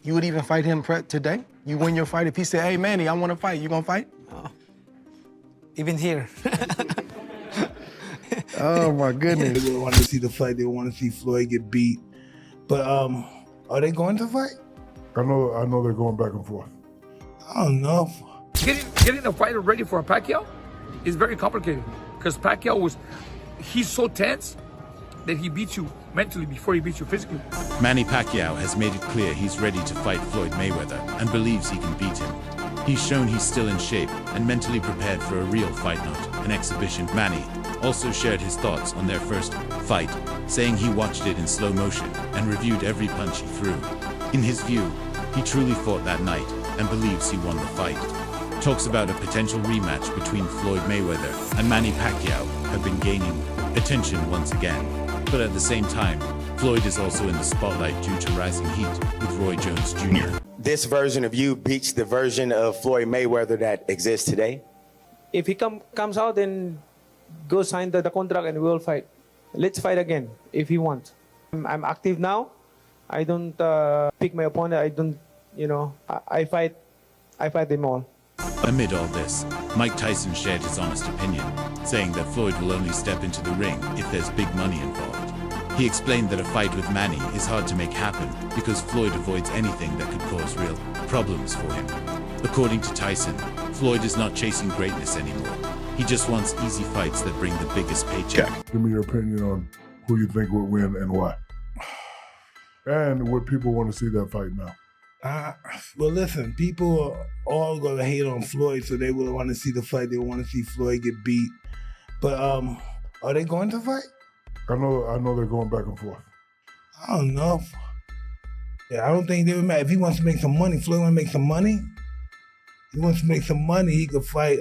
You would even fight him today? You win your fight. If he said, hey, Manny, I want to fight, you gonna fight? Oh. Even here. Oh, my goodness. They want to see the fight. They want to see Floyd get beat. But are they going to fight? I know they're going back and forth. I don't know. Getting the fighter ready for a Pacquiao is very complicated because Pacquiao he's so tense that he beats you mentally before he beats you physically. Manny Pacquiao has made it clear he's ready to fight Floyd Mayweather and believes he can beat him. He's shown he's still in shape and mentally prepared for a real fight, not an exhibition. Manny also shared his thoughts on their first fight, saying he watched it in slow motion and reviewed every punch he threw. In his view, he truly fought that night and believes he won the fight. Talks about a potential rematch between Floyd Mayweather and Manny Pacquiao have been gaining attention once again. But at the same time, Floyd is also in the spotlight due to rising heat with Roy Jones Jr. This version of you beats the version of Floyd Mayweather that exists today? If he comes out and go sign the contract and we'll fight. Let's fight again if he wants. I'm active now. I don't pick my opponent. I don't, I fight them all. Amid all this, Mike Tyson shared his honest opinion, saying that Floyd will only step into the ring if there's big money involved. He explained that a fight with Manny is hard to make happen because Floyd avoids anything that could cause real problems for him. According to Tyson, Floyd is not chasing greatness anymore. He just wants easy fights that bring the biggest paycheck. Give me your opinion on who you think would win and why. And would people want to see that fight now? Well, listen, people are all going to hate on Floyd, so they will want to see the fight. They want to see Floyd get beat. But are they going to fight? I know they're going back and forth. I don't know. Yeah, I don't think they would matter. If he wants to make some money, Floyd want to make some money. He wants to make some money, he could fight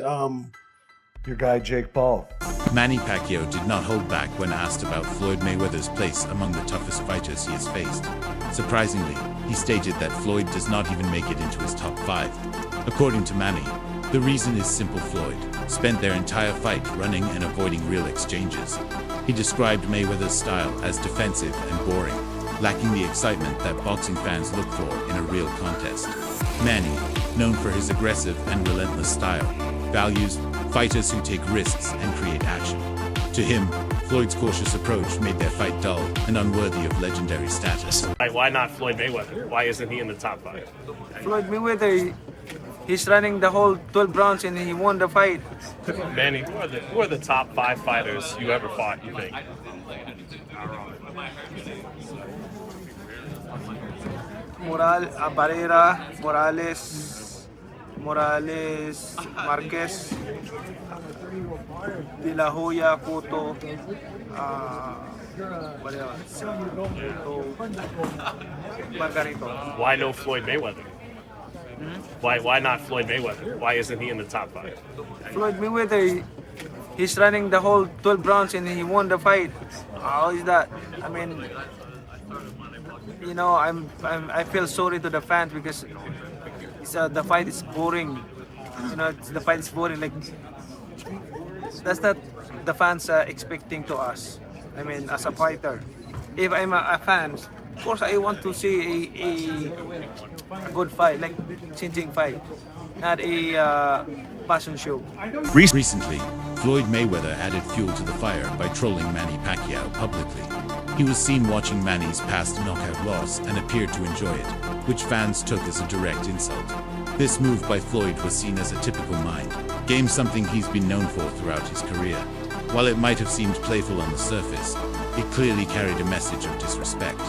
your guy Jake Paul. Manny Pacquiao did not hold back when asked about Floyd Mayweather's place among the toughest fighters he has faced. Surprisingly, he stated that Floyd does not even make it into his top 5. According to Manny, the reason is simple. Floyd spent their entire fight running and avoiding real exchanges. He described Mayweather's style as defensive and boring, lacking the excitement that boxing fans look for in a real contest. Manny, known for his aggressive and relentless style, values fighters who take risks and create action. To him, Floyd's cautious approach made their fight dull and unworthy of legendary status. Why not Floyd Mayweather? Why isn't he in the top 5? Floyd Mayweather, he's running the whole 12 rounds and he won the fight. Manny, who are the top 5 fighters you ever fought, you think? Barrera, Morales, Marquez, De La Hoya, Cotto, Margarito. Why no Floyd Mayweather? Why not Floyd Mayweather? Why isn't he in the top 5? Floyd Mayweather, he's running the whole 12 rounds and he won the fight. How is that? I mean, I feel sorry to the fans because the fight is boring. The fight is boring. Like, that's not the fans are expecting to us. I mean, as a fighter, if I'm a fan, of course I want to see a good fight, like changing fight, not a passion show. Recently, Floyd Mayweather added fuel to the fire by trolling Manny Pacquiao publicly. He was seen watching Manny's past knockout loss and appeared to enjoy it, which fans took as a direct insult. This move by Floyd was seen as a typical mind game, something he's been known for throughout his career. While it might have seemed playful on the surface, it clearly carried a message of disrespect.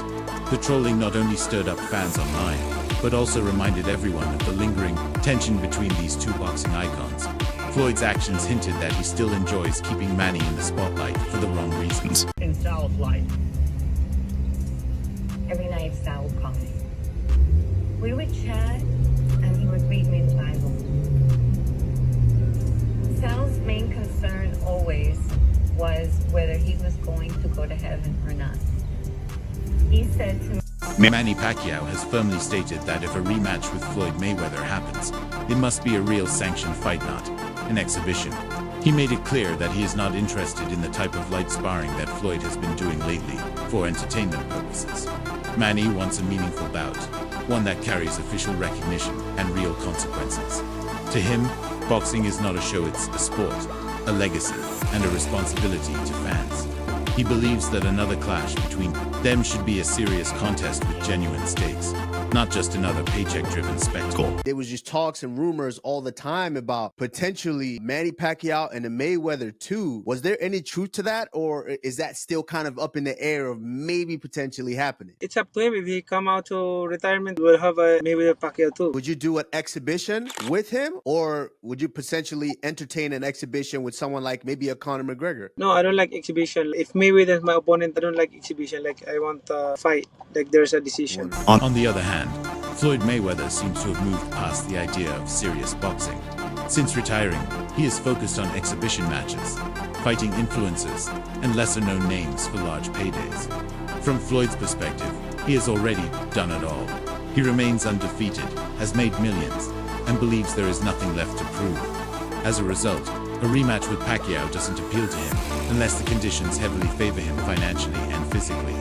The trolling not only stirred up fans online, but also reminded everyone of the lingering tension between these two boxing icons. Floyd's actions hinted that he still enjoys keeping Manny in the spotlight for the wrong reasons. In style of life. Every night Sal would call me. We would chat and he would read me the Bible. Sal's main concern always was whether he was going to go to heaven or not. He said to me, Manny Pacquiao has firmly stated that if a rematch with Floyd Mayweather happens, it must be a real sanctioned fight, not an exhibition. He made it clear that he is not interested in the type of light sparring that Floyd has been doing lately for entertainment purposes. Manny wants a meaningful bout, one that carries official recognition and real consequences. To him, boxing is not a show, it's a sport, a legacy, and a responsibility to fans. He believes that another clash between them should be a serious contest with genuine stakes, not just another paycheck-driven spectacle. There was just talks and rumors all the time about potentially Manny Pacquiao and the Mayweather 2. Was there any truth to that, or is that still kind of up in the air of maybe potentially happening? It's up to him. If he come out to retirement, we'll have a Mayweather Pacquiao too. Would you do an exhibition with him, or would you potentially entertain an exhibition with someone like maybe a Conor McGregor? No, I don't like exhibition. If Mayweather is my opponent, I don't like exhibition. Like, I want a fight. Like, there's a decision. On the other hand, Floyd Mayweather seems to have moved past the idea of serious boxing. Since retiring, he is focused on exhibition matches, fighting influencers, and lesser-known names for large paydays. From Floyd's perspective, he has already done it all. He remains undefeated, has made millions, and believes there is nothing left to prove. As a result, a rematch with Pacquiao doesn't appeal to him unless the conditions heavily favor him financially and physically.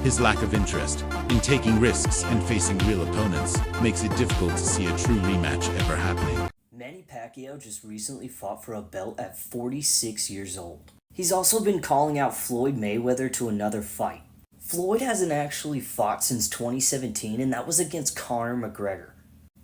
His lack of interest in taking risks and facing real opponents makes it difficult to see a true rematch ever happening. Manny Pacquiao just recently fought for a belt at 46 years old. He's also been calling out Floyd Mayweather to another fight. Floyd hasn't actually fought since 2017, and that was against Conor McGregor.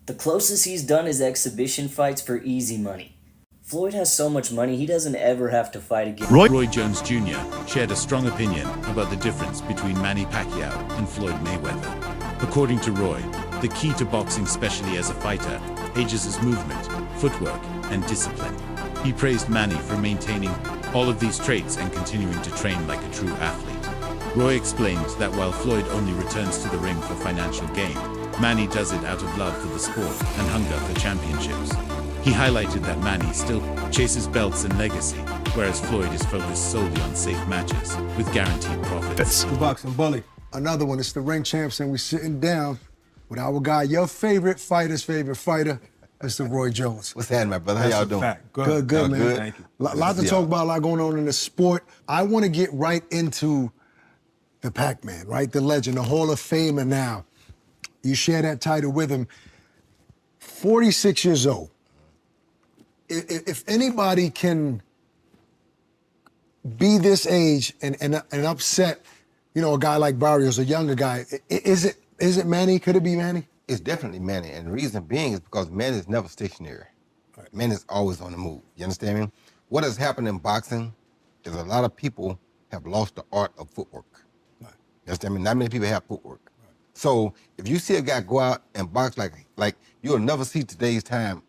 The closest he's done is exhibition fights for easy money. Floyd has so much money, he doesn't ever have to fight again. Roy Jones Jr. shared a strong opinion about the difference between Manny Pacquiao and Floyd Mayweather. According to Roy, the key to boxing, especially as a fighter, ages is movement, footwork, and discipline. He praised Manny for maintaining all of these traits and continuing to train like a true athlete. Roy explained that while Floyd only returns to the ring for financial gain, Manny does it out of love for the sport and hunger for championships. He highlighted that Manny still chases belts and legacy, whereas Floyd is focused solely on safe matches with guaranteed profits. The boxing bully. Another one. It's the ring champs, and we're sitting down with our guy, your favorite fighter's favorite fighter, Mr. Roy Jones. What's happening, my brother? How y'all doing? Good, man. Good? Thank you. Lot to talk about, a lot going on in the sport. I want to get right into the Pac-Man, right? The legend, the Hall of Famer now. You share that title with him. 46 years old. If anybody can be this age and upset, you know, a guy like Barrios, a younger guy, is it Manny? Could it be Manny? It's definitely Manny, and the reason being is because Manny is never stationary. Right. Manny is always on the move. You understand me? What has happened in boxing is a lot of people have lost the art of footwork. Right. You understand me? Not many people have footwork. Right. So if you see a guy go out and box like you'll never see in today's time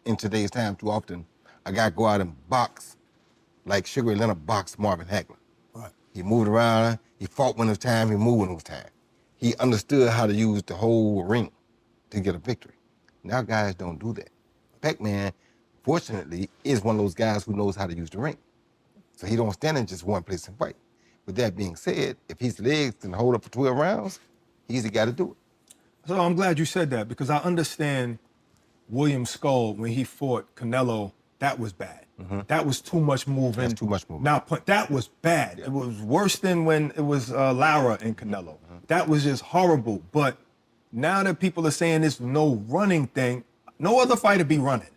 too often, a guy go out and box like Sugar Ray Leonard boxed Marvin Hagler. Right. He moved around, he fought when it was time, he moved when it was time. He understood how to use the whole ring to get a victory. Now guys don't do that. Pac-Man, fortunately, is one of those guys who knows how to use the ring. So he don't stand in just one place and fight. With that being said, if his legs can hold up for 12 rounds, he's the guy to do it. So I'm glad you said that, because I understand William Skull, when he fought Canelo, that was bad. Mm-hmm. That was too much moving. That's too much moving. Now, that was bad. Yeah. It was worse than when it was Lara and Canelo. Mm-hmm. That was just horrible. But now that people are saying this no running thing, no other fighter be running.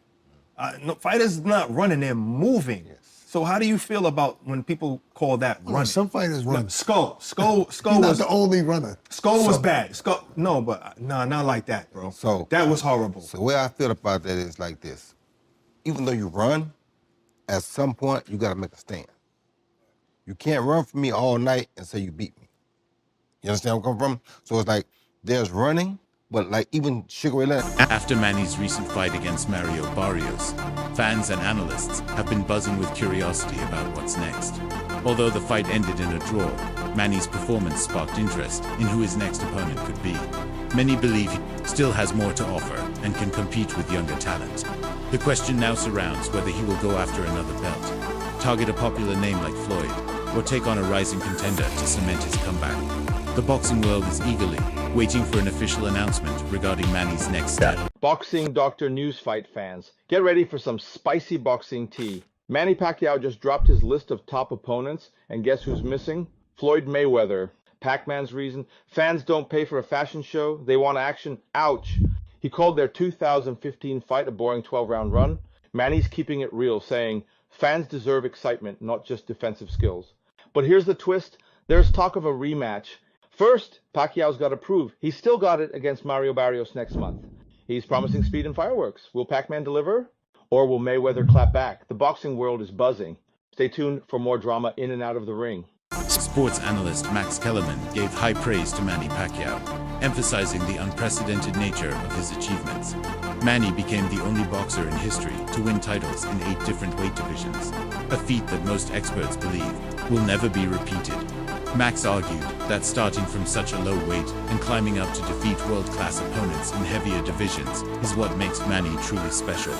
No fighters not running, they're moving. Yes. So how do you feel about when people call that running? Some fighters run. No, Skull He's was not the only runner. Skull was bad. Not like that, bro. So that was horrible. So the way I feel about that is like this. Even though you run, at some point, you gotta make a stand. You can't run from me all night and say you beat me. You understand where I'm coming from? So it's like, there's running, but like even Sugar Ray Leonard. After Manny's recent fight against Mario Barrios, fans and analysts have been buzzing with curiosity about what's next. Although the fight ended in a draw, Manny's performance sparked interest in who his next opponent could be. Many believe he still has more to offer and can compete with younger talent. The question now surrounds whether he will go after another belt, target a popular name like Floyd, or take on a rising contender to cement his comeback. The boxing world is eagerly waiting for an official announcement regarding Manny's next step. Boxing Dr. News Fight fans, get ready for some spicy boxing tea. Manny Pacquiao just dropped his list of top opponents, and guess who's missing? Floyd Mayweather. Pac-Man's reason. Fans don't pay for a fashion show. They want action. Ouch. He called their 2015 fight a boring 12-round run. Manny's keeping it real, saying, fans deserve excitement, not just defensive skills. But here's the twist. There's talk of a rematch. First, Pacquiao's got to prove he's still got it against Mario Barrios next month. He's promising speed and fireworks. Will Pac-Man deliver? Or will Mayweather clap back? The boxing world is buzzing. Stay tuned for more drama in and out of the ring. Sports analyst Max Kellerman gave high praise to Manny Pacquiao, emphasizing the unprecedented nature of his achievements. Manny became the only boxer in history to win titles in 8 different weight divisions, a feat that most experts believe will never be repeated. Max argued that starting from such a low weight and climbing up to defeat world-class opponents in heavier divisions is what makes Manny truly special.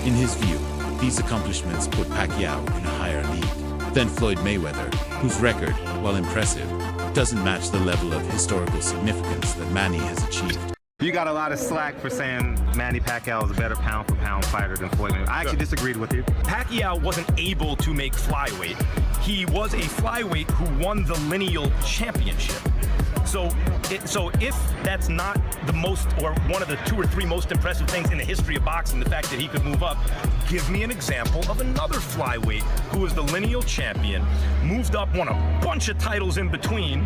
In his view, these accomplishments put Pacquiao in a higher league than Floyd Mayweather, whose record, while impressive, doesn't match the level of historical significance that Manny has achieved. You got a lot of slack for saying Manny Pacquiao is a better pound-for-pound fighter than Floyd Mayweather. I actually disagreed with you. Pacquiao wasn't able to make flyweight. He was a flyweight who won the lineal championship. So if that's not the most, or one of the 2 or 3 most impressive things in the history of boxing, the fact that he could move up, give me an example of another flyweight who was the lineal champion, moved up, won a bunch of titles in between,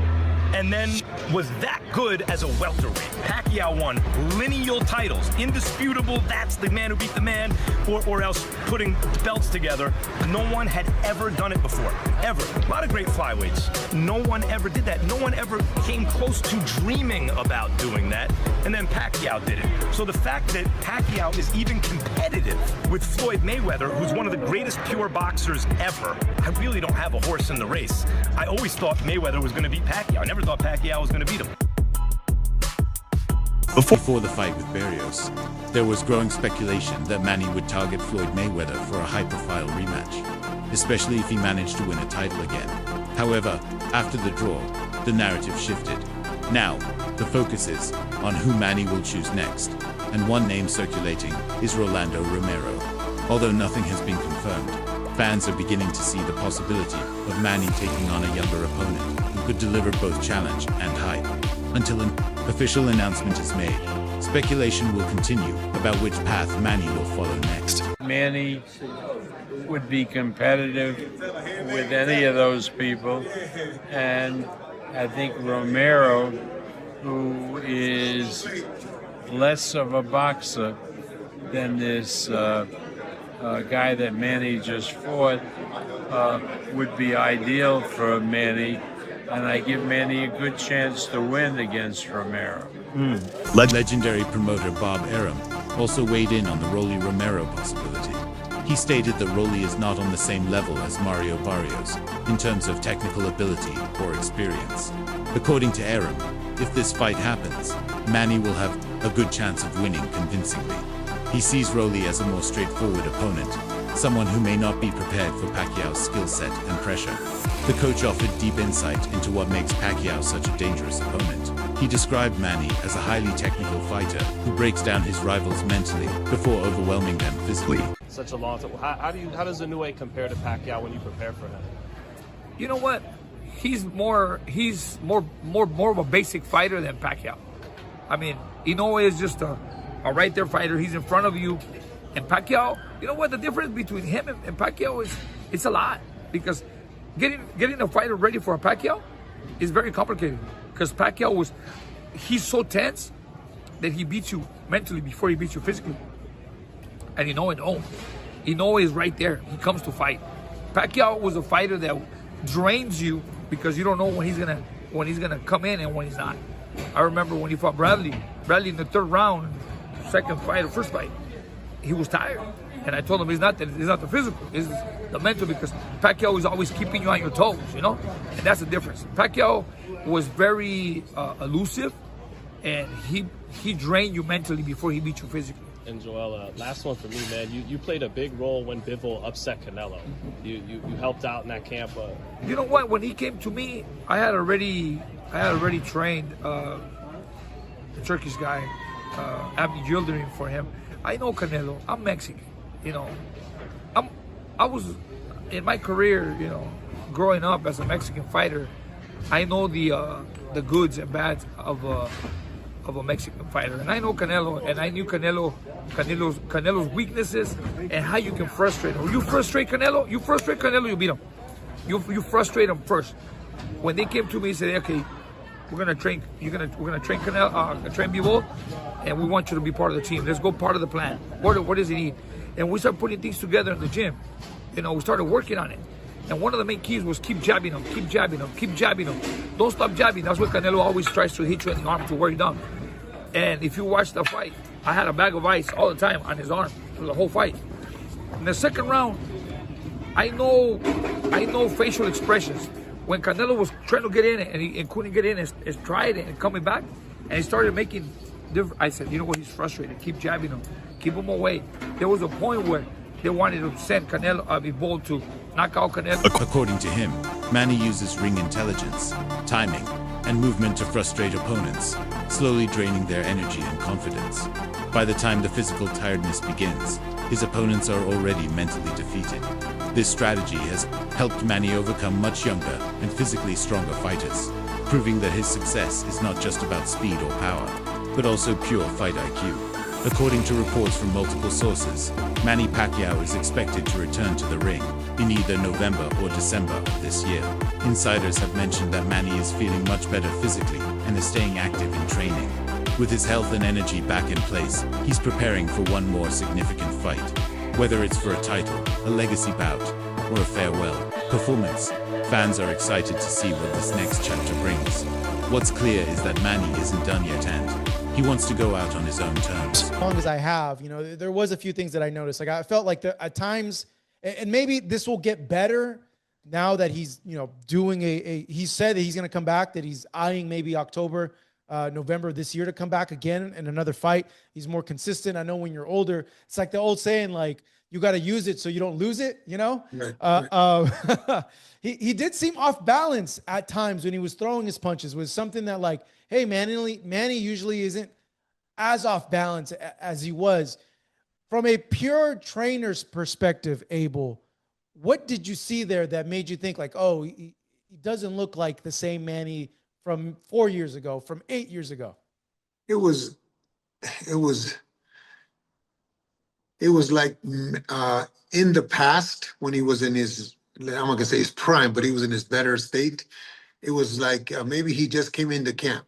and then was that good as a welterweight. Pacquiao won lineal titles, indisputable, that's the man who beat the man, or else putting belts together. No one had ever done it before, ever. A lot of great flyweights. No one ever did that. No one ever came close to dreaming about doing that, and then Pacquiao did it. So the fact that Pacquiao is even competitive with Floyd Mayweather, who's one of the greatest pure boxers ever, I really don't have a horse in the race. I always thought Mayweather was going to beat Pacquiao. I never thought Pacquiao was going to beat him. Before the fight with Barrios, there was growing speculation that Manny would target Floyd Mayweather for a high-profile rematch, especially if he managed to win a title again. However, after the draw, the narrative shifted. Now, the focus is on who Manny will choose next, and one name circulating is Rolando Romero. Although nothing has been confirmed, fans are beginning to see the possibility of Manny taking on a younger opponent who could deliver both challenge and hype. Until an official announcement is made, speculation will continue about which path Manny will follow next. Manny would be competitive with any of those people, and I think Romero, who is less of a boxer than this guy that Manny just fought, would be ideal for Manny, and I give Manny a good chance to win against Romero. Legendary promoter Bob Arum also weighed in on the Rolly Romero possibility. He stated that Rolly is not on the same level as Mario Barrios in terms of technical ability or experience. According to Arum, if this fight happens, Manny will have a good chance of winning convincingly. He sees Rolly as a more straightforward opponent, someone who may not be prepared for Pacquiao's skill set and pressure. The coach offered deep insight into what makes Pacquiao such a dangerous opponent. He described Manny as a highly technical fighter who breaks down his rivals mentally before overwhelming them physically. Such a long time. How does Inoue compare to Pacquiao when you prepare for him? You know what? He's more of a basic fighter than Pacquiao. I mean, Inoue is just a right there fighter. He's in front of you. And Pacquiao, you know what the difference between him and Pacquiao is? It's a lot, because getting a fighter ready for a Pacquiao is very complicated, because Pacquiao he's so tense that he beats you mentally before he beats you physically. And Inoue is right there. He comes to fight. Pacquiao was a fighter that drains you because you don't know when he's gonna come in and when he's not. I remember when he fought Bradley in the 3rd round, first fight, he was tired. And I told him it's not the physical, it's the mental, because Pacquiao is always keeping you on your toes, you know? And that's the difference. Pacquiao was very elusive, and he drained you mentally before he beat you physically. And Joel, last one for me, man. You played a big role when Bivol upset Canelo. You helped out in that camp. You know what? When he came to me, I had already trained the Turkish guy, Abdi Yildirim, for him. I know Canelo. I'm Mexican. You know, I was in my career. You know, growing up as a Mexican fighter, I know the goods and bads of a Mexican fighter, and I know Canelo, and I knew Canelo's weaknesses and how you can frustrate him. You frustrate Canelo, you beat him. You frustrate him first. When they came to me and said, okay, we're gonna train Canelo, train Bivol, and we want you to be part of the team. Let's go part of the plan. What does he need? And we started putting things together in the gym. You know, we started working on it. And one of the main keys was keep jabbing him, keep jabbing him, keep jabbing him. Don't stop jabbing. That's what Canelo always tries to hit you in the arm to wear you down. And if you watch the fight, I had a bag of ice all the time on his arm through the whole fight. In the second round, I know facial expressions. When Canelo was trying to get in and he couldn't get in, and tried it and coming back, and he started making different. I said, you know what? He's frustrated. Keep jabbing him. Keep him away. There was a point where they wanted to send Canelo Bivol to knock out Canelo. According to him, Manny uses ring intelligence, timing, and movement to frustrate opponents, slowly draining their energy and confidence. By the time the physical tiredness begins, his opponents are already mentally defeated. This strategy has helped Manny overcome much younger and physically stronger fighters, proving that his success is not just about speed or power, but also pure fight IQ. According to reports from multiple sources, Manny Pacquiao is expected to return to the ring in either November or December of this year. Insiders have mentioned that Manny is feeling much better physically and is staying active in training. With his health and energy back in place, he's preparing for one more significant fight. Whether it's for a title, a legacy bout, or a farewell performance, fans are excited to see what this next chapter brings. What's clear is that Manny isn't done yet, and he wants to go out on his own terms. As long as I have, you know, there was a few things that I noticed. Like I felt like at times, and maybe this will get better now that he's, you know, doing he said that he's going to come back, that he's eyeing maybe October, November this year to come back again in another fight. He's more consistent. I know when you're older, it's like the old saying, like, you got to use it so you don't lose it, you know? Right. He did seem off balance at times when he was throwing his punches. Was something that, like, hey, Manny usually isn't as off balance as he was. From a pure trainer's perspective, Abel, what did you see there that made you think like, oh, he doesn't look like the same Manny from 4 years ago, from 8 years ago? It was like in the past when he was in his, I'm not gonna say his prime, but he was in his better state. It was like maybe he just came into camp.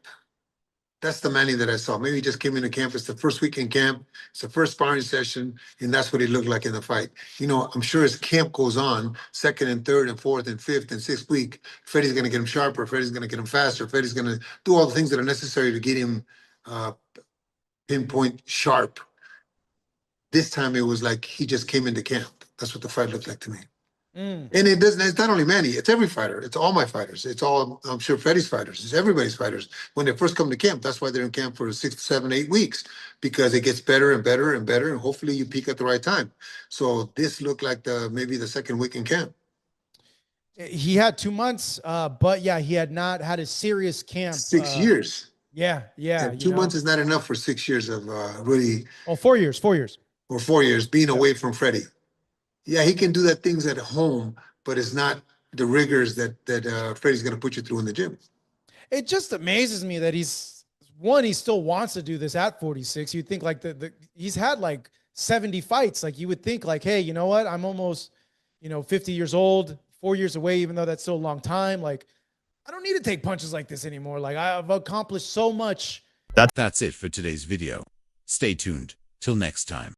That's the Manny that I saw. Maybe he just came into camp. It's the first week in camp. It's the first sparring session, and that's what he looked like in the fight. You know, I'm sure as camp goes on, second and third and fourth and fifth and sixth week, Freddie's going to get him sharper. Freddie's going to get him faster. Freddie's going to do all the things that are necessary to get him pinpoint sharp. This time it was like he just came into camp. That's what the fight looked like to me. And it's not only Manny, it's every fighter. It's all my fighters. It's all, I'm sure, Freddie's fighters. It's everybody's fighters. When they first come to camp, that's why they're in camp for 6, 7, 8 weeks, because it gets better and better and better, and hopefully you peak at the right time. So this looked like maybe the second week in camp. He had 2 months, but yeah, he had not had a serious camp. 6 years. Yeah. And 2 months is not enough for 6 years of really. Oh, 4 years. Or 4 years being away from Freddie. Yeah, he can do that things at home, but it's not the rigors that Freddie's going to put you through in the gym. It just amazes me that he still wants to do this at 46. You'd think like he's had like 70 fights. Like you would think like, hey, you know what? I'm almost, 50 years old, 4 years away, even though that's still a long time. Like, I don't need to take punches like this anymore. Like I've accomplished so much. That's it for today's video. Stay tuned. Till next time.